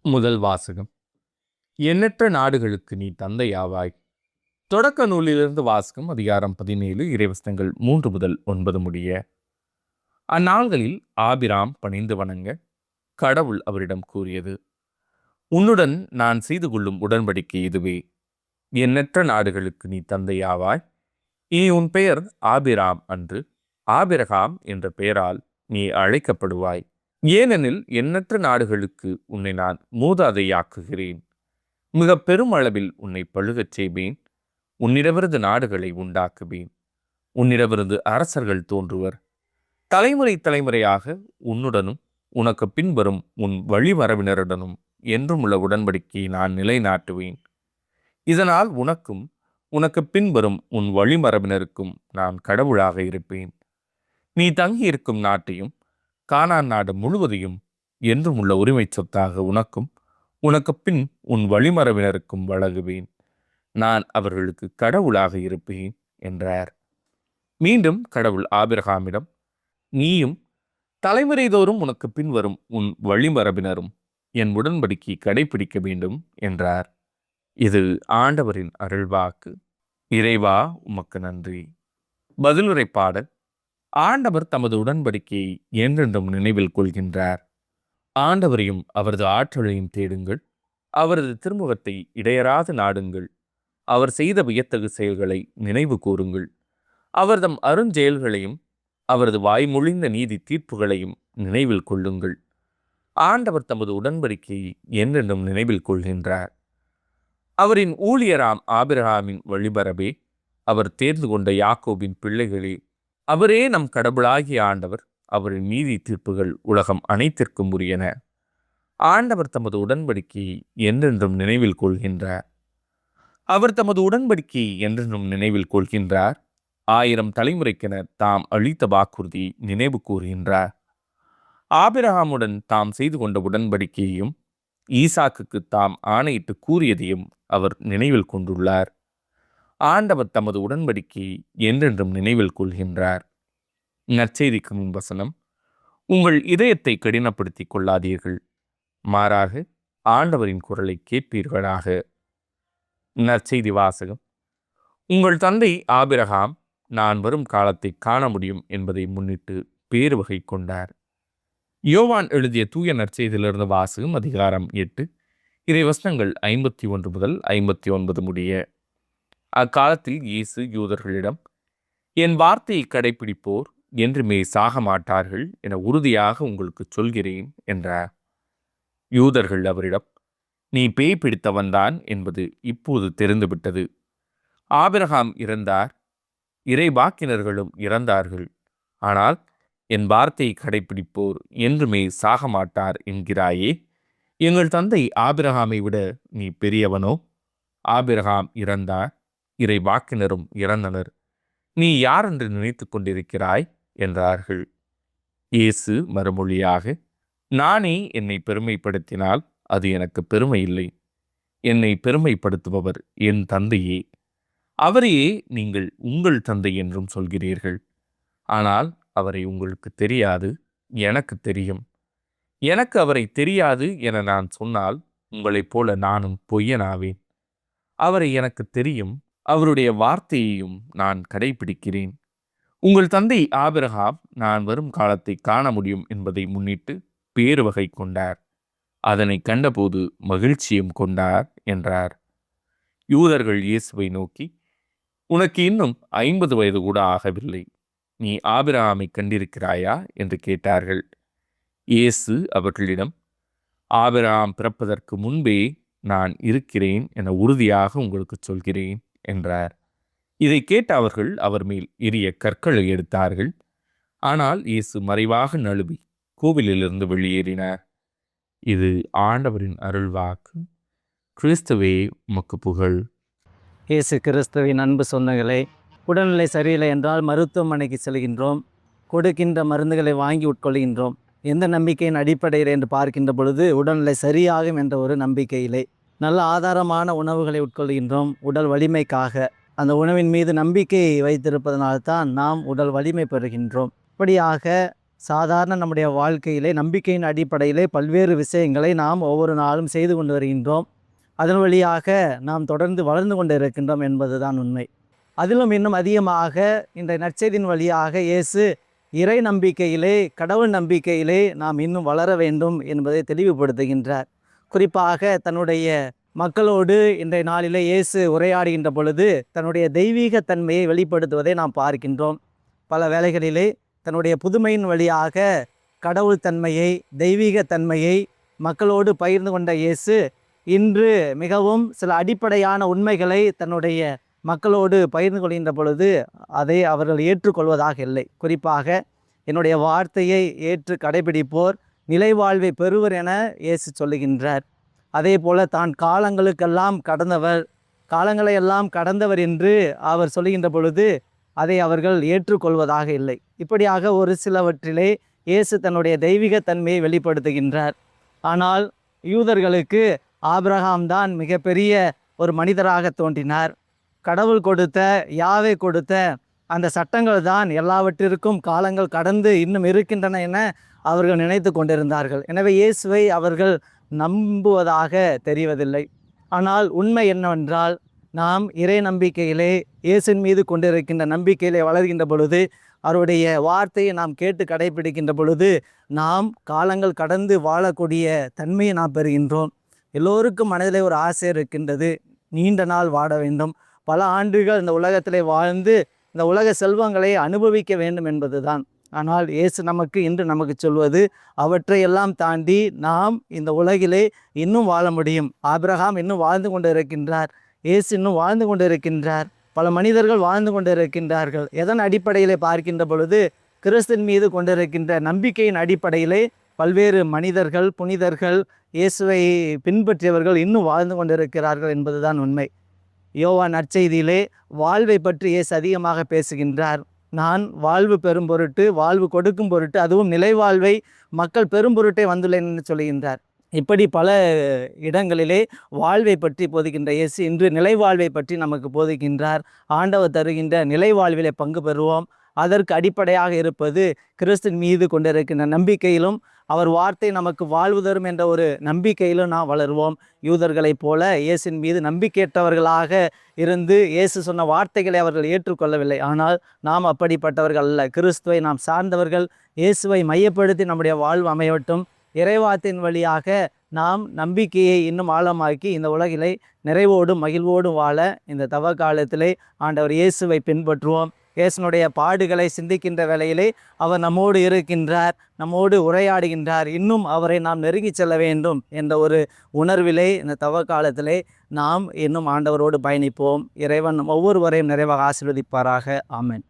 முதல் வாசகம். எண்ணற்ற நாடுகளுக்கு நீ தந்தையாவாய். தொடக்க நூலிலிருந்து வாசகம். அதிகாரம் 17 இறைவசனங்கள் 3 முதல் 9 முடிய. அந்நாள்களில் ஆபிராம் பணிந்து வணங்க கடவுள் அவரிடம் கூறியது, உன்னுடன் நான் செய்து கொள்ளும் உடன்படிக்கை இதுவே. எண்ணற்ற நாடுகளுக்கு நீ தந்தையாவாய். இனி உன் பெயர் ஆபிராம் அன்று ஆபிரகாம் என்ற பெயரால் நீ அழைக்கப்படுவாய். ஏனெனில் எண்ணற்ற நாடுகளுக்கு உன்னை நான் மூதாதையாக்குகிறேன். மிக பெரும் அளவில் உன்னை பழுகச் செய்வேன். உன்னிடமிருந்து நாடுகளை உண்டாக்குவேன். உன்னிடமிருந்து அரசர்கள் தோன்றுவர். தலைமுறை தலைமுறையாக உன்னுடனும் உனக்கு பின்வரும் உன் வழிமரபினருடனும் என்றும் உள்ள உடன்படிக்கையை நான் நிலைநாட்டுவேன். இதனால் உனக்கும் உனக்கு பின்வரும் உன் வழிமரபினருக்கும் நான் கடவுளாக இருப்பேன். நீ தங்கியிருக்கும் நாட்டையும் கானான் நாடு முழுவதையும் என்றும் உள்ள உரிமை சொத்தாக உனக்கும் உனக்கு பின் உன் வழிமரபினருக்கும் வழங்குவேன். நான் அவர்களுக்கு கடவுளாக இருப்பேன் என்றார். மீண்டும் கடவுள் ஆபிரகாமிடம், நீயும் தலைமுறை தோறும் உனக்கு பின்வரும் உன் வழிமரபினரும் என் உடன்படிக்கையை கடைபிடிக்க வேண்டும் என்றார். இது ஆண்டவரின் அருள்வாக்கு. இறைவா, உமக்கு நன்றி. பதிலுரை பாடல். ஆண்டவர் தமது உடன்படிக்கையை என்றென்றும் நினைவில் கொள்கின்றார். ஆண்டவரையும் அவரது ஆற்றலையும் தேடுங்கள். அவரது திருமுகத்தை இடையராது நாடுங்கள். அவர் செய்த வியத்தகு செயல்களை நினைவு கூறுங்கள். அவர்தம் அருஞ்செயல்களையும் அவரது வாய்மொழிந்த நீதி தீர்ப்புகளையும் நினைவில் கொள்ளுங்கள். ஆண்டவர் தமது உடன்படிக்கையை என்றென்றும் நினைவில் கொள்கின்றார். அவரின் ஊழியராம் ஆபிரகாமின் வழிபரவே, அவர் தேர்ந்து கொண்ட யாக்கோபின் பிள்ளைகளே, அவரே நம் கடவுளாகிய ஆண்டவர். அவரின் நீதி தீர்ப்புகள் உலகம் அனைத்திற்கும் உரியன. ஆண்டவர் தமது உடன்படிக்கையை என்றென்றும் நினைவில் கொள்கின்றார். அவர் தமது உடன்படிக்கையை என்றென்றும் நினைவில் கொள்கின்றார். 1000 தலைமுறைக்கென தாம் அளித்த வாக்குறுதியை நினைவு கூறுகின்றார். ஆபிரகாமுடன் தாம் செய்து கொண்ட உடன்படிக்கையையும் ஈசாக்குக்கு தாம் ஆணையிட்டு கூறியதையும் அவர் நினைவில் கொண்டுள்ளார். ஆண்டவர் தமது உடன்படிக்கையை என்றென்றும் நினைவில் கொள்கின்றார். நற்செய்திக்கு வசனம். உங்கள் இதயத்தை கடினப்படுத்திக் கொள்ளாதீர்கள், மாறாக ஆண்டவரின் குரலை கேட்பீர்களாக. நற்செய்தி வாசகம். உங்கள் தந்தை ஆபிரகாம் நான் வரும் காலத்தை காண முடியும் என்பதை முன்னிட்டு பேறு வகை கொண்டார். யோவான் எழுதிய தூய நற்செய்தியிலிருந்து வாசகம். அதிகாரம் 8 இறைவசனங்கள் 51 முதல் 59 முடிய. அக்காலத்தில் இயேசு யூதர்களிடம், என் வார்த்தையை கடைபிடிப்போர் என்றுமே சாக மாட்டார்கள் என உறுதியாக உங்களுக்கு சொல்கிறேன் என்றார். யூதர்கள் அவரிடம், நீ பேய் பிடித்தவன்தான் என்பது இப்போது தெரிந்துவிட்டது. ஆபிரகாம் இறந்தார், இறைவாக்கினர்களும் இறந்தார்கள். ஆனால் என் வார்த்தையை கடைபிடிப்போர் என்றுமே சாக மாட்டார் என்கிறாயே. எங்கள் தந்தை ஆபிரகாமை விட நீ பெரியவனோ? ஆபிரகாம் இறந்தார், இறைவாக்கினரும் இறந்தனர். நீ யார் என்று நினைத்து கொண்டிருக்கிறாய் என்றார்கள். இயேசு மறுமொழியாக, நானே என்னை பெருமைப்படுத்தினால் அது எனக்கு பெருமை இல்லை. என்னை பெருமைப்படுத்துபவர் என் தந்தையே. அவரையே நீங்கள் உங்கள் தந்தை என்றும் சொல்கிறீர்கள். ஆனால் அவரை உங்களுக்கு தெரியாது, எனக்கு தெரியும். எனக்கு அவரை தெரியாது என நான் சொன்னால் உங்களைப் போல நானும் பொய்யனாவேன். அவரை எனக்கு தெரியும், அவருடைய வார்த்தையையும் நான் கடைபிடிக்கிறேன். உங்கள் தந்தை ஆபிரகாம் நான் வரும் காலத்தை காண முடியும் என்பதை முன்னிட்டு பேறு வகை கொண்டார். அதனை கண்டபோது மகிழ்ச்சியும் கொண்டார் என்றார். யூதர்கள் இயேசுவை நோக்கி, உனக்கு இன்னும் 50 வயது கூட ஆகவில்லை, நீ ஆபிரகாமை கண்டிருக்கிறாயா என்று கேட்டார்கள். இயேசு அவர்களிடம், ஆபிரகாம் பிறப்பதற்கு முன்பே நான் இருக்கிறேன் என உறுதியாக உங்களுக்கு சொல்கிறேன் என்றார். இதை கேட்ட அவர்கள் அவர் மேல் எரிய கற்களை எடுத்தார்கள். ஆனால் இயேசு மறைவாக நழுவி கோவிலிலிருந்து வெளியேறினார். இது ஆண்டவரின் அருள்வாக்கு. கிறிஸ்துவே உமக்கு புகழ். இயேசு கிறிஸ்துவின் அன்பு சொந்தங்களே, உடல்நிலை சரியில்லை என்றால் மருத்துவமனைக்கு செல்கின்றோம், கொடுக்கின்ற மருந்துகளை வாங்கி உட்கொள்கின்றோம். எந்த நம்பிக்கையின் அடிப்படையில் என்று பார்க்கின்ற பொழுது உடல்நிலை சரியாகும் என்ற ஒரு நம்பிக்கையிலே நல்ல ஆதாரமான உணவுகளை உட்கொள்கின்றோம் உடல் வலிமைக்காக. அந்த உணவின் மீது நம்பிக்கை வைத்திருப்பதனால்தான் நாம் உடல் வலிமை பெறுகின்றோம். இப்படியாக சாதாரண நம்முடைய வாழ்க்கையிலே நம்பிக்கையின் அடிப்படையிலே பல்வேறு விஷயங்களை நாம் ஒவ்வொரு நாளும் செய்து கொண்டு வருகின்றோம். அதன் வழியாக நாம் தொடர்ந்து வளர்ந்து கொண்டு இருக்கின்றோம் என்பதுதான் உண்மை. அதிலும் இன்னும் அதிகமாக இந்த நற்செய்தியின் வழியாக இயேசு இறை நம்பிக்கையிலே, கடவுள் நம்பிக்கையிலே நாம் இன்னும் வளர வேண்டும் என்பதை தெளிவுபடுத்துகின்றார். குறிப்பாக தன்னுடைய மக்களோடு இன்றைய நாளிலே இயேசு உரையாடுகின்ற பொழுது தன்னுடைய தெய்வீக தன்மையை வெளிப்படுத்துவதை நாம் பார்க்கின்றோம். பல வேளைகளிலே தன்னுடைய புதுமையின் வழியாக கடவுள் தன்மையை, தெய்வீக தன்மையை மக்களோடு பகிர்ந்து கொண்ட இயேசு இன்று மிகவும் சில அடிப்படையான உண்மைகளை தன்னுடைய மக்களோடு பகிர்ந்து கொள்கின்ற பொழுது அதை அவர்கள் ஏற்றுக்கொள்வதாக இல்லை. குறிப்பாக என்னுடைய வார்த்தையை ஏற்று கடைபிடிப்போர் நிலைவாழ்வை பெறுவர் என இயேசு சொல்லுகின்றார். அதே போல தான் காலங்களையெல்லாம் கடந்தவர் என்று அவர் சொல்லுகின்ற பொழுது அதை அவர்கள் ஏற்றுக்கொள்வதாக இல்லை. இப்படியாக ஒரு சிலவற்றிலே இயேசு தன்னுடைய தெய்வீக தன்மையை வெளிப்படுத்துகின்றார். ஆனால் யூதர்களுக்கு ஆபிரகாம் தான் மிகப்பெரிய ஒரு மனிதராக தோன்றினார். கடவுள் கொடுத்த, யாவே கொடுத்த அந்த சட்டங்கள் தான் எல்லாவற்றிற்கும் காலங்கள் கடந்து இன்னும் இருக்கின்றன என அவர்கள் நினைத்து கொண்டிருந்தார்கள். எனவே இயேசுவை அவர்கள் நம்புவதாக தெரிவதில்லை. ஆனால் உண்மை என்னவென்றால், நாம் இறை நம்பிக்கையிலே, இயேசின் மீது கொண்டிருக்கின்ற நம்பிக்கையிலே வளர்கின்ற பொழுது, அவருடைய வார்த்தையை நாம் கேட்டு கடைபிடிக்கின்ற பொழுது நாம் காலங்கள் கடந்து வாழக்கூடிய தன்மையை நாம் பெறுகின்றோம். எல்லோருக்கும் மனதிலே ஒரு ஆசை இருக்கின்றது, நீண்ட நாள் வாழ வேண்டும், பல ஆண்டுகள் இந்த உலகத்திலே வாழ்ந்து இந்த உலக செல்வங்களை அனுபவிக்க வேண்டும் என்பதுதான். ஆனால் இயேசு இன்று நமக்கு சொல்வது, அவற்றையெல்லாம் தாண்டி நாம் இந்த உலகிலே இன்னும் வாழ முடியும். ஆபிரகாம் இன்னும் வாழ்ந்து கொண்டு இருக்கின்றார், இயேசு இன்னும் வாழ்ந்து கொண்டு இருக்கின்றார், பல மனிதர்கள் வாழ்ந்து கொண்டு இருக்கின்றார்கள். எதன் அடிப்படையிலே பார்க்கின்ற பொழுது, கிறிஸ்துவின் மீது கொண்டிருக்கின்ற நம்பிக்கையின் அடிப்படையிலே பல்வேறு மனிதர்கள், புனிதர்கள், இயேசுவை பின்பற்றியவர்கள் இன்னும் வாழ்ந்து கொண்டிருக்கிறார்கள் என்பதுதான் உண்மை. யோவான் நற்செய்தியிலே வாழ்வை பற்றி இயேசு அதிகமாக பேசுகின்றார். நான் வாழ்வு பெறும் பொருட்டு, வாழ்வு கொடுக்கும் பொருட்டு, அதுவும் நிலைவாழ்வை மக்கள் பெரும் பொருட்டே வந்துள்ளேன் என்று சொல்கின்றார். இப்படி பல இடங்களிலே வாழ்வை பற்றி போதிக்கின்ற இயேசு இன்று நிலைவாழ்வை பற்றி நமக்கு போதிக்கின்றார். ஆண்டவர் தருகின்ற நிலைவாழ்விலே பங்கு பெறுவோம். அதற்கு அடிப்படையாக இருப்பது கிறிஸ்துவின் மீது கொண்டிருக்கின்ற நம்பிக்கையிலும், அவர் வார்த்தை நமக்கு வாழ்வு தரும் என்ற ஒரு நம்பிக்கையிலும் நாம் வளருவோம். யூதர்களைப் போல இயேசின் மீது நம்பிக்கையற்றவர்களாக இருந்து இயேசு சொன்ன வார்த்தைகளை அவர்கள் ஏற்றுக்கொள்ளவில்லை. ஆனால் நாம் அப்படிப்பட்டவர்கள் அல்ல. கிறிஸ்துவை நாம் சார்ந்தவர்கள். இயேசுவை மையப்படுத்தி நம்முடைய வாழ்வு அமையட்டும். இறைவார்த்தையின் வழியாக நாம் நம்பிக்கையை இன்னும் ஆழமாக்கி இந்த உலகிலே நிறைவோடும் மகிழ்வோடும் வாழ இந்த தவ காலத்திலே ஆண்டவர் இயேசுவை பின்பற்றுவோம். இயேசுனுடைய பாடுகளை சிந்திக்கின்ற வேளையிலே அவர் நம்மோடு இருக்கின்றார், நம்மோடு உரையாடுகின்றார். இன்னும் அவரை நாம் நெருங்கி செல்ல வேண்டும் என்ற ஒரு உணர்விலே இந்த தவ காலத்திலே நாம் இன்னும் ஆண்டவரோடு பயணிப்போம். இறைவன் ஒவ்வொருவரையும் நிறைவாக ஆசீர்வதிப்பாராக. ஆமென்.